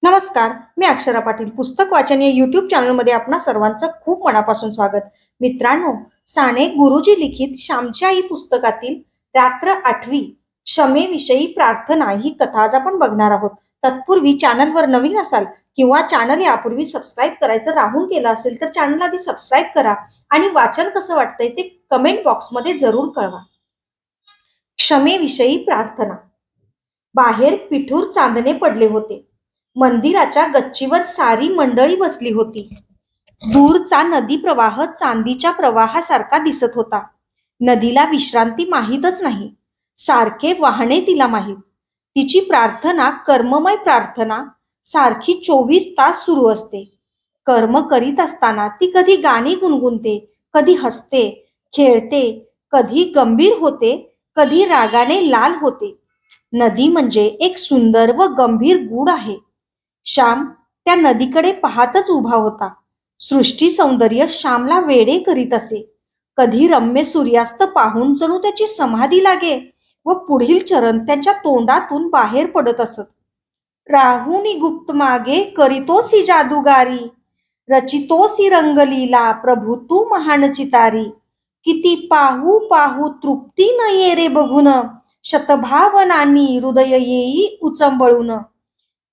नमस्कार, मी अक्षरा पाटील. पुस्तक वाचन या यूट्यूब चॅनलमध्ये आपणा सर्वांचं खूप मनापासून स्वागत. मित्रांनो, साने गुरुजी लिखित श्यामची आई पुस्तकातील रात्र 8वी क्षमेविषयी प्रार्थना ही कथा आज आपण बघणार आहोत. तत्पूर्वी चॅनलवर नवीन असाल किंवा चॅनल यापूर्वी सबस्क्राईब करायचं राहून गेलं असेल तर चॅनल आधी सबस्क्राईब करा आणि वाचन कसं वाटतंय ते कमेंट बॉक्समध्ये जरूर कळवा. क्षमेविषयी प्रार्थना. बाहेर पिठूर चांदणे पडले होते. मंदिराच्या गच्चीवर सारी मंडळी बसली होती. दूरचा नदी प्रवाह चांदीच्या प्रवाहासारखा दिसत होता. नदीला विश्रांती माहीतच नाही. सारखे वाहणे तिला माहीत. तिची प्रार्थना कर्ममय प्रार्थना सारखी 24 तास सुरू असते. कर्म करीत असताना ती कधी गाणी गुणगुणते, कधी हसते, खेळते, कधी गंभीर होते, कधी रागाने लाल होते. नदी म्हणजे एक सुंदर व गंभीर गूढ आहे. श्याम त्या नदीकडे पाहतच उभा होता. सृष्टी सौंदर्य श्यामला वेडे करीत असे. कधी रम्य सूर्यास्त पाहून जणू त्याची समाधी लागे व पुढील चरण त्यांच्या तोंडातून बाहेर पडत असत. राहुनी गुप्त मागे करीतोसी जादूगारी, रचितोसी रंगलीला प्रभू तू महान चितारी. किती पाहू पाहू तृप्ती न ये रे बघून, शतभावनांनी हृदय येई उचंबळून.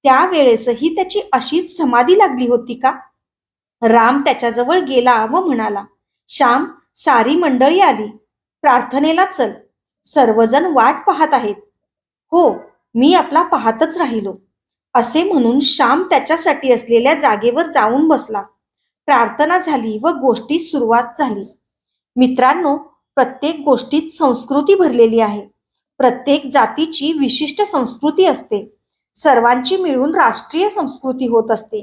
त्यावेळेसही त्याची अशीच समाधी लागली होती का? राम त्याच्याजवळ गेला व म्हणाला, श्याम, सारी मंडळी आली, प्रार्थनेला चल. सर्वजण वाट पाहत आहेत. हो, मी आपला पाहतच राहिलो, असे म्हणून श्याम त्याच्यासाठी असलेल्या जागेवर जाऊन बसला. प्रार्थना झाली व गोष्टीत सुरुवात झाली. मित्रांनो, प्रत्येक गोष्टीत संस्कृती भरलेली आहे. प्रत्येक जातीची विशिष्ट संस्कृती असते. सर्वांची मिळून राष्ट्रीय संस्कृती होत असते.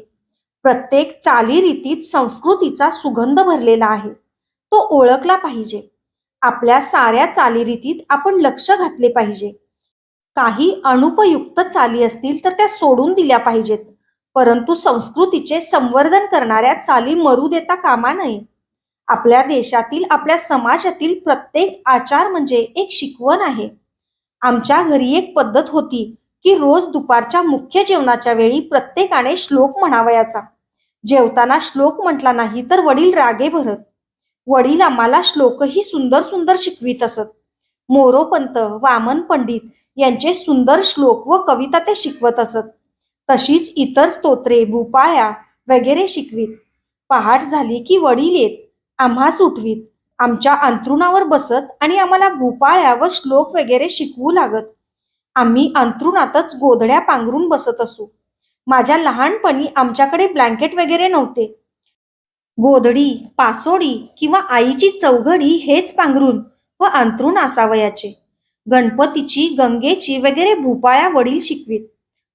प्रत्येक चालीरीतीत संस्कृतीचा सुगंध भरलेला आहे. तो ओळखला पाहिजे. आपल्या साऱ्या चालीरीतीत आपण लक्ष घातले पाहिजे. काही अनुपयुक्त चाली असतील तर त्या सोडून दिल्या पाहिजेत, परंतु संस्कृतीचे संवर्धन करणाऱ्या चाली मरू देता कामा नये. आपल्या देशातील, आपल्या समाजातील प्रत्येक आचार म्हणजे एक शिकवण आहे. आमच्या घरी एक पद्धत होती की रोज दुपारच्या मुख्य जेवणाच्या वेळी प्रत्येकाने श्लोक म्हणावयाचा. जेवताना श्लोक म्हटला नाही तर वडील रागे भरत. वडील आम्हाला श्लोकही सुंदर सुंदर शिकवित असत. मोरोपंत, वामन पंडित यांचे सुंदर श्लोक व कविता ते शिकवत असत. तशीच इतर स्तोत्रे, भूपाळ्या वगैरे शिकवीत. पहाट झाली की वडील येत, आम्हास उठवीत, आमच्या अंथरुणावर बसत आणि आम्हाला भूपाळ्या व श्लोक वगैरे शिकवू लागत. आम्ही अंथरुणातच गोधड्या पांघरून बसत असू. माझ्या लहानपणी आमच्याकडे ब्लँकेट वगैरे नव्हते. गोधडी, पासोडी किंवा आईची चौघडी हेच पांघरून व अंथरुण असावयाचे. गणपतीची, गंगेची वगैरे भूपाळ्या वडील शिकवीत.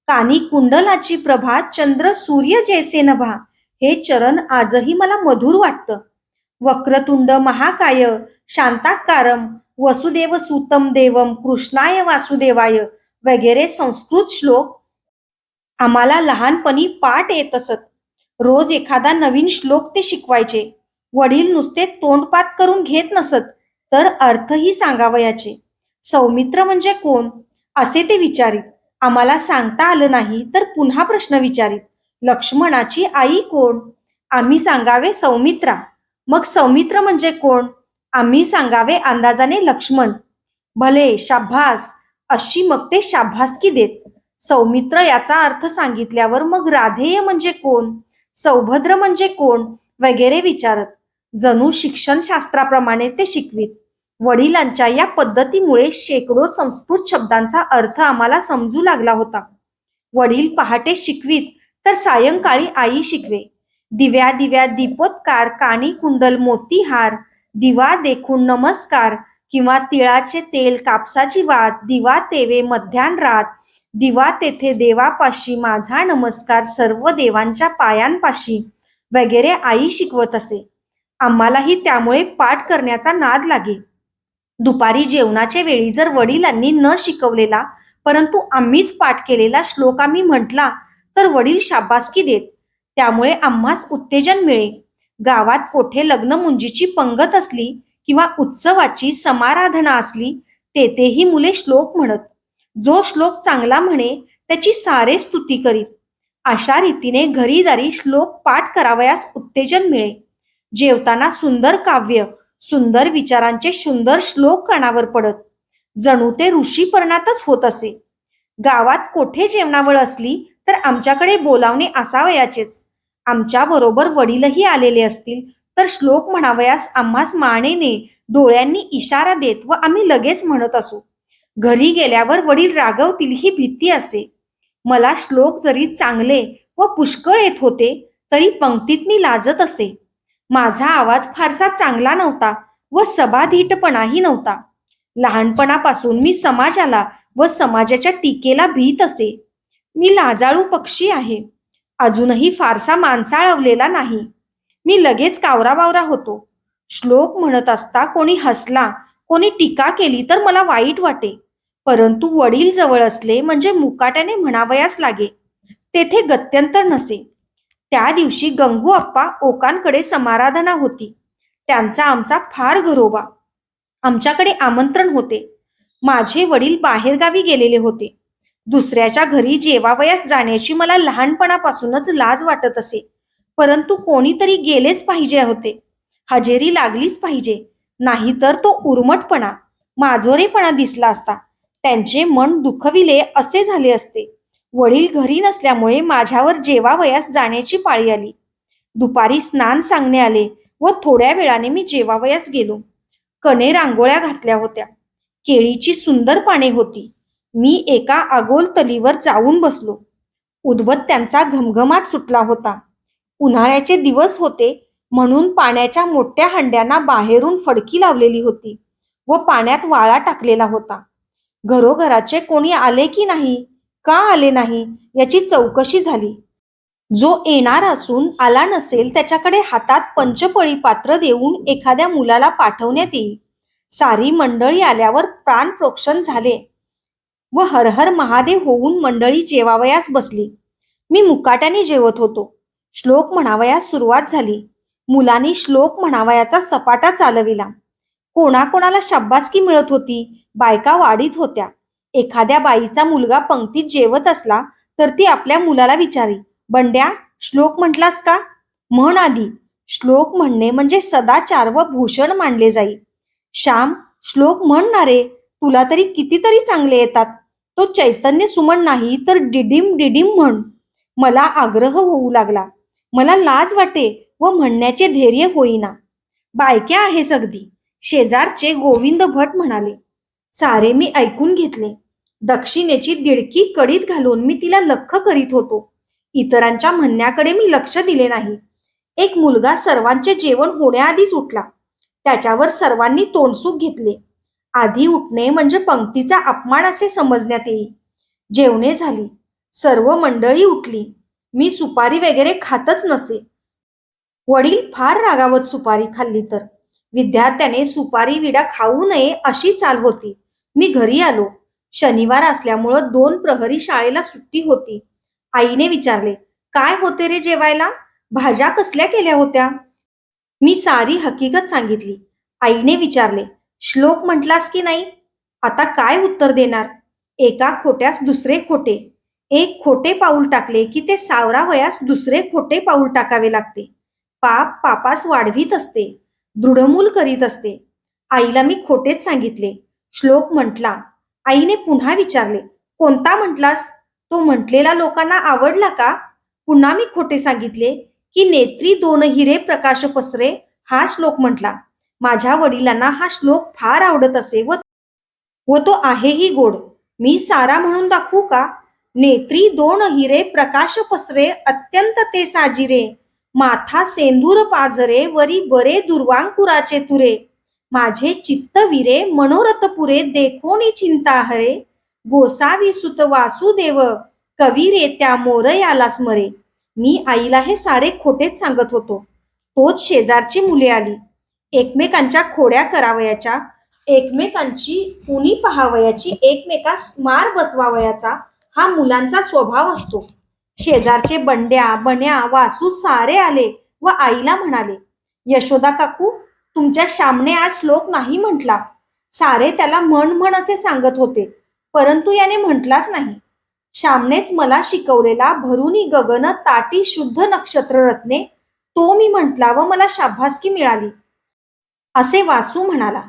कानी कुंडलाची प्रभा, चंद्र सूर्य जैसे नभा, हे चरण आजही मला मधुर वाटतं. वक्रतुंड महाकाय, शांताकारम, वसुदेव सुतम देवम, कृष्णाय वासुदेवाय वगैरे संस्कृत श्लोक आम्हाला लहानपणी पाठ येत असत. रोज एखादा नवीन श्लोक ते शिकवायचे. वडील नुसते तोंडपाठ करून घेत नसत, तर अर्थही सांगावयाचे. सौमित्र म्हणजे कोण असे ते विचारित. आम्हाला सांगता आलं नाही तर पुन्हा प्रश्न विचारित. लक्ष्मणाची आई कोण? आम्ही सांगावे सौमित्रा. मग सौमित्र म्हणजे कोण? आम्ही सांगावे अंदाजाने लक्ष्मण. भले, शाब्बास, अशी मग ते शाब्बासकी देत. सौमित्र याचा अर्थ सांगितल्यावर मग राधेय म्हणजे कोण, सौभद्र म्हणजे कोण वगैरे विचारत. जणू शिक्षणशास्त्राप्रमाणे ते शिकवीत. वडिलांच्या या पद्धतीमुळे शेकडो संस्कृत शब्दांचा अर्थ आम्हाला समजू लागला होता. वडील पहाटे शिकवीत तर सायंकाळी आई शिकवे. दिव्या दिव्या दीपोत्कार, कानी कुंडल मोतीहार, दिवा देखून नमस्कार किंवा तिळाचे तेल कापसाची वात, दिवा तेवे मध्यान रात, दिवा तेथे देवापाशी माझा नमस्कार सर्व देवांच्या पायांपाशी वगैरे आई शिकवत असे. आम्हालाही त्यामुळे पाठ करण्याचा नाद लागे. दुपारी जेवणाच्या वेळी जर वडिलांनी न शिकवलेला परंतु आम्हीच पाठ केलेला श्लोक आम्ही म्हटला तर वडील शाबासकी देत. त्यामुळे आम्हास उत्तेजन मिळे. गावात कोठे लग्न मुंजीची पंगत असली किंवा उत्सवाची समाराधना असली तेथेही मुले श्लोक म्हणत. जो श्लोक चांगला म्हणे त्याची सारे स्तुती करीत. अशा रीतीने घरीदारी श्लोक पाठ करावयास उत्तेजन मिळे. जेवताना सुंदर काव्य, सुंदर विचारांचे सुंदर श्लोक कानावर पडत. जणू ते ऋषीपर्णातच होत असे. गावात कोठे जेवणावळ असली तर आमच्याकडे बोलावणे असावयाचेच. आमच्या बरोबर वडीलही आलेले असतील तर श्लोक म्हणावयास आम्हास मानेने डोळ्यांनी इशारा देत व आम्ही लगेच म्हणत असू. घरी गेल्यावर वडील रागवतील ही भीती असे. मला श्लोक जरी चांगले व पुष्कळ येत होते तरी पंक्तीत मी लाजत असे. माझा आवाज फारसा चांगला नव्हता व सभाधीटपणाही नव्हता. लहानपणापासून मी समाजाला व समाजाच्या टीकेला भीत असे. मी लाजाळू पक्षी आहे. अजूनही फारसा माणसाळवलेला नाही. मी लगेच कावराबावरा होतो. श्लोक म्हणत असता कोणी हसला, कोणी टीका केली तर मला वाईट वाटे. परंतु वडील जवळ असले म्हणजे मुकाट्याने म्हणावयास लागे. तेथे गत्यंतर नसे. त्या दिवशी गंगू अप्पा ओकांकडे समाराधना होती. त्यांचा आमचा फार घरोबा. आमच्याकडे आमंत्रण होते. माझे वडील बाहेरगावी गेलेले होते. दुसऱ्याच्या घरी जेवावयास जाण्याची मला लहानपणापासूनच लाज वाटत असे. परंतु कोणीतरी गेलेच पाहिजे होते. हजेरी लागलीच पाहिजे. नाहीतर तो उर्मटपणा, माझोरेपणा दिसला असता. त्यांचे मन दुखविले असे झाले असते. वडील घरी नसल्यामुळे माझ्यावर जेवावयास जाण्याची पाळी आली. दुपारी स्नान सांगणे आले व थोड्या वेळाने मी जेवावयास गेलो. कणे रांगोळ्या घातल्या होत्या. केळीची सुंदर पाने होती. मी एका आगोल तलीवर जाऊन बसलो. उदबत्त्यांचा घमघमाट सुटला होता. उन्हाळ्याचे दिवस होते म्हणून पाण्याच्या मोठ्या हंड्यांना बाहेरून फडकी लावलेली होती व पाण्यात वाळा टाकलेला होता. घरोघराचे कोणी आले की नाही, का आले नाही याची चौकशी झाली. जो येणार असून आला नसेल त्याच्याकडे हातात पंचपळी पात्र देऊन एखाद्या मुलाला पाठवण्यात येईल. सारी मंडळी आल्यावर प्राणप्रोक्षण झाले व हर हर महादेव होऊन मंडळी जेवावयास बसली. मी मुकाट्याने जेवत होतो. श्लोक म्हणावयास सुरुवात झाली. मुलांनी श्लोक म्हणावयाचा सपाटा चालविला. कोणाकोणाला शाब्बासकी मिळत होती. बायका वाढीत होत्या. एखाद्या बाईचा मुलगा पंक्तीत जेवत असला तर ती आपल्या मुलाला विचारी, बंड्या, श्लोक म्हटलास का? म्हण आधी. श्लोक म्हणणे म्हणजे सदाचार व भूषण मानले जाई. श्याम, श्लोक म्हणणारे, तुला तरी कितीतरी चांगले येतात. तो चैतन्य सुमन नाही तर डिडीम डिडीम म्हण. मला आग्रह होऊ लागला. मला लाज वाटे व म्हणण्याचे धैर्य होईना. बायक्या आहेस अगदी. शेजारचे गोविंद भट म्हणाले. सारे मी ऐकून घेतले. दक्षिणेची दिडकी कडीत घालून मी तिला लख्ख करीत होतो. इतरांच्या म्हणण्याकडे मी लक्ष दिले नाही. एक मुलगा सर्वांचे जेवण होण्याआधीच उठला. त्याच्यावर सर्वांनी तोंडसूक घेतले. आधी उठणे म्हणजे पंक्तीचा अपमान असे समजण्यात येई. जेवणे झाली. सर्व मंडळी उठली. मी सुपारी वगैरे खातच नसे. वडील फार रागावत सुपारी खाल्ली तर. विद्यार्थ्याने सुपारी विडा खाऊ नये अशी चाल होती. मी घरी आलो. शनिवार असल्यामुळं 2 प्रहरी शाळेला सुट्टी होती. आईने विचारले, काय होते रे जेवायला? भाज्या कसल्या केल्या होत्या? मी सारी हकीकत सांगितली. आईने विचारले, श्लोक म्हटलास की नाही? आता काय उत्तर देणार? एका खोट्यास दुसरे खोटे. एक खोटे पाऊल टाकले की ते सावरावयास दुसरे खोटे पाऊल टाकावे लागते. पाप पापास वाढवीत असते, दृढमूल करीत असते. आईला मी खोटेच सांगितले. श्लोक म्हटला. आईने पुन्हा विचारले, कोणता म्हटलास? तो म्हटलेला लोकांना आवडला का? पुन्हा मी खोटे सांगितले की नेत्री 2 हिरे प्रकाश पसरे हा श्लोक म्हटला. माझ्या वडिलांना हा श्लोक फार आवडत असे व तो आहेही गोड. मी सारा म्हणून दाखवू का? नेत्री 2 हिरे प्रकाश पसरे अत्यंत ते साजिरे. माथा सेंदूर पाझरे वरी बरे दुर्वांकुराचे तुरे. माझे चित्त विरे मनोरथ पुरे देखोनी चिंता हरे. गोसावी सुत वासुदेव कवी रे त्या मोरयाला स्मरे. मी आईला हे सारे खोटेच सांगत होतो. तोच शेजारची मुले आली. एकमेकांच्या खोड्या करावयाच्या, एकमेकांची उणी पहावयाची, एकमेकास मार बसवावयाचा हा मुलांचा स्वभाव असतो. शेजारचे बंड्या, बन्या, वासू सारे आले व आईला म्हणाले, यशोदा काकू, तुमच्या श्यामने आज श्लोक नाही म्हटला. सारे त्याला म्हण म्हण असे सांगत होते, परंतु याने म्हटलाच नाही. श्यामनेच मला शिकवलेला भरुनी गगन ताटी शुद्ध नक्षत्र रत्ने तो मी म्हटला व मला शाबासकी मिळाली असे वासू म्हणाला.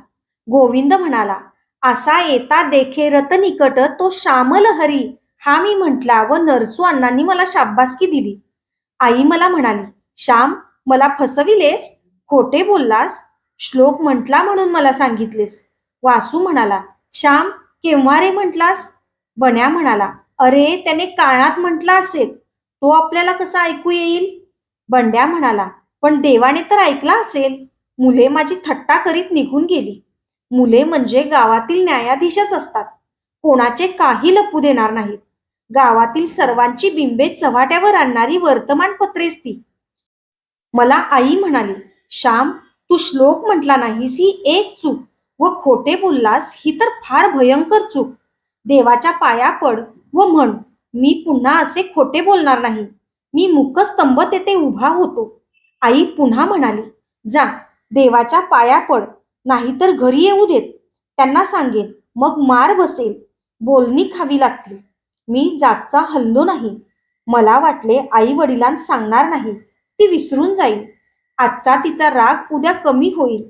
गोविंद म्हणाला, असा येता देखे रत निकट तो श्यामल हरी हा मी म्हटला व नरसू अण्णांनी मला शाबासकी दिली. आई मला म्हणाली, श्याम मला फसविलेस, खोटे बोललास, श्लोक म्हटला म्हणून मला सांगितलेस. वासू म्हणाला, श्याम केव्हा रे म्हटलास? बन्या म्हणाला, अरे त्याने कानात म्हटला असेल, तो आपल्याला कसा ऐकू येईल? बंड्या म्हणाला, पण देवाने तर ऐकला असेल. मुले माझी थट्टा करीत निघून गेली. मुले म्हणजे गावातील न्यायाधीशच असतात. कोणाचे काही लपू देणार नाहीत. गावातील सर्वांची बिंबे चव्हाट्यावर आणणारी वर्तमानपत्रेच ती. मला आई म्हणाली, श्याम तू श्लोक म्हटला नाहीस ही एक चूक व खोटे बोललास ही तर फार भयंकर चूक. देवाच्या पाया पड व म्हण, मी पुन्हा असे खोटे बोलणार नाही. मी मुकस्तंभ तेथे उभा होतो. आई पुन्हा म्हणाली, जा देवाच्या पाया पड, नाहीतर घरी येऊ देत. त्यांना सांगेन, मग मार बसेल, बोलणी खावी लागतील. मी जागचा हल्लो नाही. मला वाटले आई वडिलांना सांगणार नाही, ती विसरून जाईल. आजचा तिचा राग उद्या कमी होईल.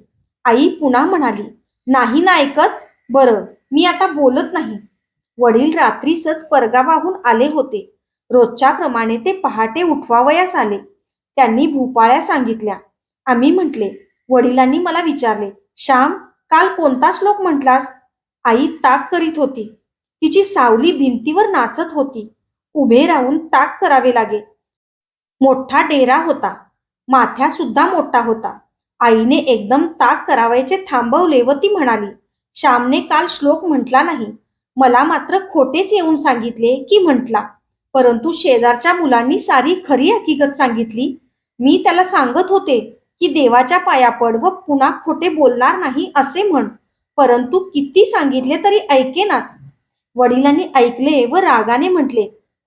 आई पुन्हा म्हणाली, नाही ना ऐकत, बरं मी आता बोलत नाही. वडील रात्रीसच परगावाहून आले होते. रोजच्या प्रमाणे ते पहाटे उठवावयास आले. त्यांनी भूपाळ्या सांगितल्या. आम्ही म्हटले. वडिलांनी मला विचारले, श्याम काल कोणता श्लोक म्हटलास? आई ताक करीत होती. तिची सावली भिंतीवर नाचत होती. उभे राहून ताक करावे लागे. मोठा डेरा होता. माथ्या सुद्धा मोठा होता. आईने एकदम ताक करावयाचे थांबवले व ती म्हणाली, श्यामने काल श्लोक म्हटला नाही. मला मात्र खोटेच येऊन सांगितले की म्हटला. परंतु शेजारच्या मुलांनी सारी खरी हकीकत सांगितली. मी त्याला सांगत होते की देवाच्या पाया पड व पुन्हा खोटे बोलणार नाही असे म्हण. परंतु किती सांगितले तरी ऐकेनाच. वडिलांनी ऐकले व रागाने म्हटले,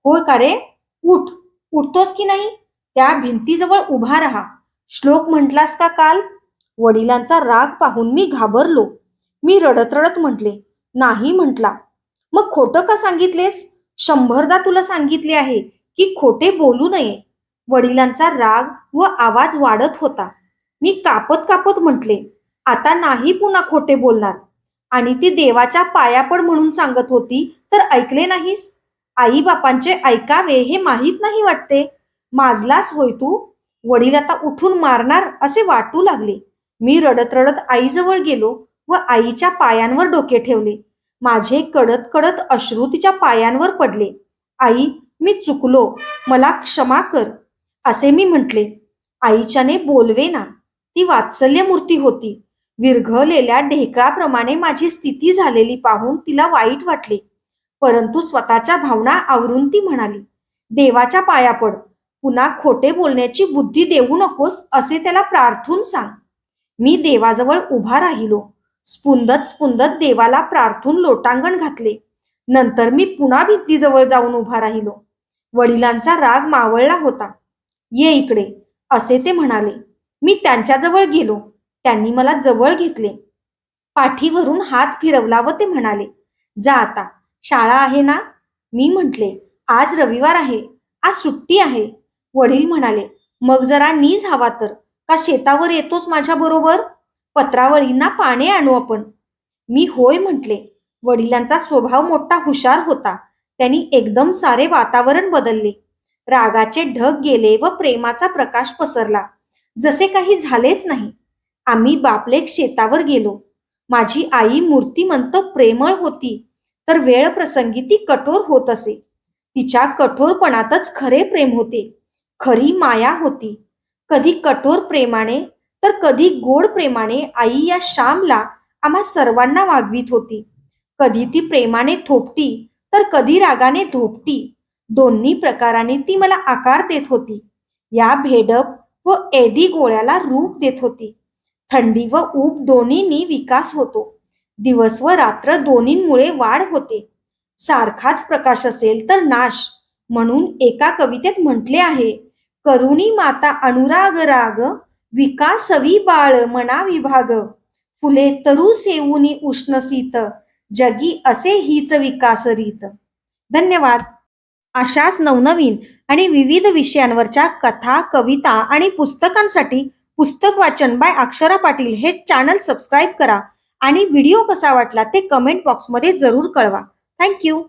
होय का रे, उठ, उठतोस की नाही? त्या भिंतीजवळ उभा राहा. श्लोक म्हटलास का काल? वडिलांचा राग पाहून मी घाबरलो. मी रडत रडत म्हटले, नाही म्हटला. मग खोटं का सांगितलेस? 100दा तुला सांगितले आहे की खोटे बोलू नये. वडिलांचा राग व आवाज वाढत होता. मी कापत कापत म्हटले, आता नाही पुन्हा खोटे बोलणार. आणि ती देवाच्या पायापड म्हणून सांगत होती तर ऐकले नाहीस? आई बापांचे ऐकावे हे माहीत नाही वाटते. माजलास होय तू? वडील आता उठून मारणार असे वाटू लागले. मी रडत रडत आईजवळ गेलो व आईच्या पायांवर डोके ठेवले. माझे कडत कडत अश्रू तिच्या पायांवर पडले. आई मी चुकलो, मला क्षमा कर असे मी म्हटले. आईच्याने बोलवेना. ती वात्सल्यमूर्ती होती. विरघळलेल्या ढेकळाप्रमाणे माझी स्थिती झालेली पाहून तिला वाईट वाटले. परंतु स्वतःच्या भावना आवरून ती म्हणाली, देवाच्या पाया पड, पुन्हा खोटे बोलण्याची बुद्धी देऊ नकोस असे त्याला प्रार्थून सांग. मी देवाजवळ उभा राहिलो. स्पुंदत स्पुंदत देवाला प्रार्थून लोटांगण घातले. नंतर मी पुन्हा भिंतीजवळ जाऊन उभा राहिलो. वडिलांचा राग मावळला होता. ये इकडे असे ते म्हणाले. मी त्यांच्याजवळ गेलो. त्यांनी मला जवळ घेतले. पाठीवरून हात फिरवला व ते म्हणाले, जा आता, शाळा आहे ना? मी म्हटले, आज रविवार आहे, आज सुट्टी आहे. वडील म्हणाले, मग जरा नीज हवा तर, का शेतावर येतोस माझ्या बरोबर? पत्रावळींना पाणी आणू आपण. मी होय म्हटले. वडिलांचा स्वभाव मोठा हुशार होता. त्यांनी एकदम सारे वातावरण बदलले. रागाचे ढग गेले व प्रेमाचा प्रकाश पसरला. जसे काही झालेच नाही. आम्ही बापलेक शेतावर गेलो. माझी आई मूर्तिमंत प्रेमळ होती, तर वेळ प्रसंगी ती कठोर होत असे. तिच्या कठोरपणातच खरे प्रेम होते, खरी माया होती. कधी कठोर प्रेमाने तर कधी गोड प्रेमाने आई या श्यामला आम्हा सर्वांना वागवीत होती. कधी ती प्रेमाने थोपटी तर कधी रागाने धोपटी. दोन्ही प्रकाराने ती मला आकार देत होती. या भेडप व एदी गोळ्याला रूप देत होती. थंडी व ऊब दोन्हींनी विकास होतो. दिवस व रात्र दोन्हींमुळे वाढ होते. सारखाच प्रकाश असेल तर नाश, म्हणून एका कवितेत म्हटले आहे, करुणी माता अनुराग राग, विकासवी बाळ मना विभाग, फुले तरु सेवुनी उष्ण शीत, जगी असे हीच विकास रीत. धन्यवाद. अशाच नवनवीन आणि विविध विषयांवरच्या कथा, कविता आणि पुस्तकांसाठी पुस्तक वाचन बाय अक्षरा पाटील हे चॅनल सबस्क्राईब करा आणि व्हिडिओ कसा वाटला ते कमेंट बॉक्समध्ये जरूर कळवा. थँक्यू.